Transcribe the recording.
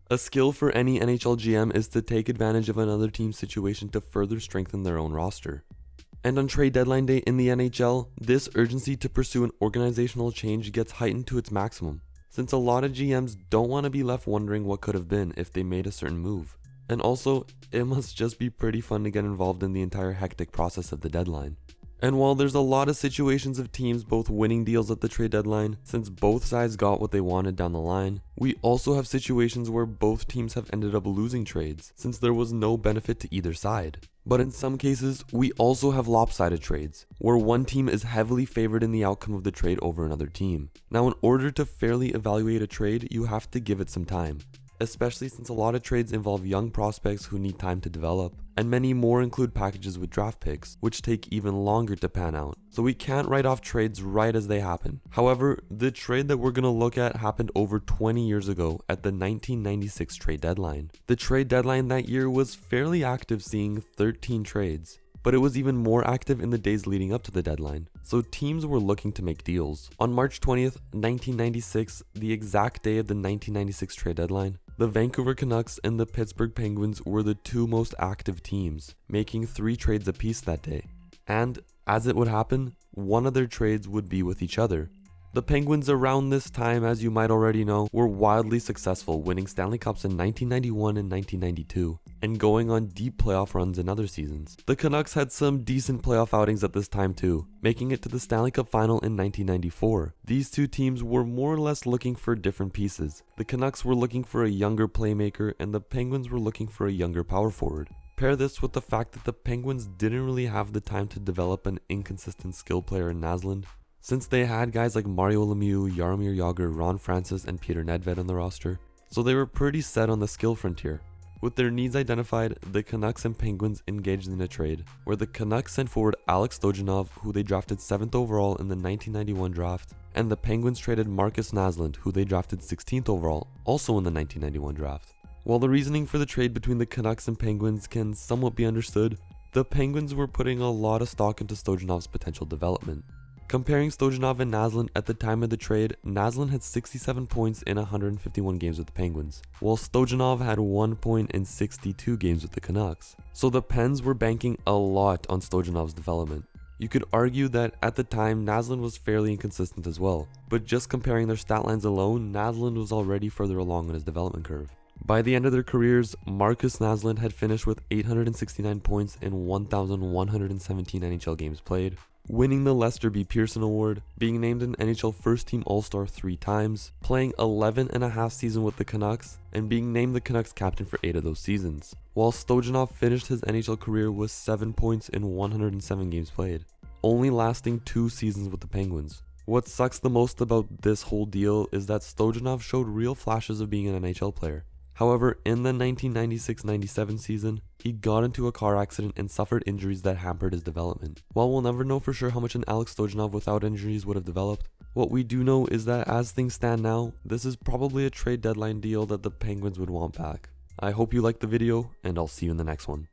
A skill for any NHL GM is to take advantage of another team's situation to further strengthen their own roster. And on trade deadline day in the NHL, this urgency to pursue an organizational change gets heightened to its maximum, since a lot of GMs don't want to be left wondering what could have been if they made a certain move. And also, it must just be pretty fun to get involved in the entire hectic process of the deadline. And while there's a lot of situations of teams both winning deals at the trade deadline, since both sides got what they wanted down the line, we also have situations where both teams have ended up losing trades, since there was no benefit to either side. But in some cases, we also have lopsided trades, where one team is heavily favored in the outcome of the trade over another team. Now, in order to fairly evaluate a trade, you have to give it some time, especially since a lot of trades involve young prospects who need time to develop, and many more include packages with draft picks, which take even longer to pan out. So we can't write off trades right as they happen. However, the trade that we're going to look at happened over 20 years ago at the 1996 trade deadline. The trade deadline that year was fairly active, seeing 13 trades. But it was even more active in the days leading up to the deadline, so teams were looking to make deals. On March 20th, 1996, the exact day of the 1996 trade deadline, the Vancouver Canucks and the Pittsburgh Penguins were the two most active teams, making 3 trades apiece that day. And, as it would happen, one of their trades would be with each other. The Penguins around this time, as you might already know, were wildly successful, winning Stanley Cups in 1991 and 1992, and going on deep playoff runs in other seasons. The Canucks had some decent playoff outings at this time too, making it to the Stanley Cup final in 1994. These two teams were more or less looking for different pieces. The Canucks were looking for a younger playmaker, and the Penguins were looking for a younger power forward. Pair this with the fact that the Penguins didn't really have the time to develop an inconsistent skill player in Naslund, since they had guys like Mario Lemieux, Jaromir Jagr, Ron Francis, and Peter Nedved on the roster, so they were pretty set on the skill frontier. With their needs identified, the Canucks and Penguins engaged in a trade, where the Canucks sent forward Alex Stojanov, who they drafted 7th overall in the 1991 draft, and the Penguins traded Marcus Naslund, who they drafted 16th overall, also in the 1991 draft. While the reasoning for the trade between the Canucks and Penguins can somewhat be understood, the Penguins were putting a lot of stock into Stojanov's potential development. Comparing Stojanov and Naslund at the time of the trade, Naslund had 67 points in 151 games with the Penguins, while Stojanov had 1 point in 62 games with the Canucks. So the Pens were banking a lot on Stojanov's development. You could argue that at the time, Naslund was fairly inconsistent as well, but just comparing their stat lines alone, Naslund was already further along on his development curve. By the end of their careers, Marcus Naslund had finished with 869 points in 1,117 NHL games played, winning the Lester B. Pearson Award, being named an NHL First Team All-Star 3 times, playing 11.5 seasons with the Canucks, and being named the Canucks captain for 8 of those seasons, while Stojanov finished his NHL career with 7 points in 107 games played, only lasting 2 seasons with the Penguins. What sucks the most about this whole deal is that Stojanov showed real flashes of being an NHL player. However, in the 1996-97 season, he got into a car accident and suffered injuries that hampered his development. While we'll never know for sure how much an Alex Stojanov without injuries would have developed, what we do know is that as things stand now, this is probably a trade deadline deal that the Penguins would want back. I hope you liked the video, and I'll see you in the next one.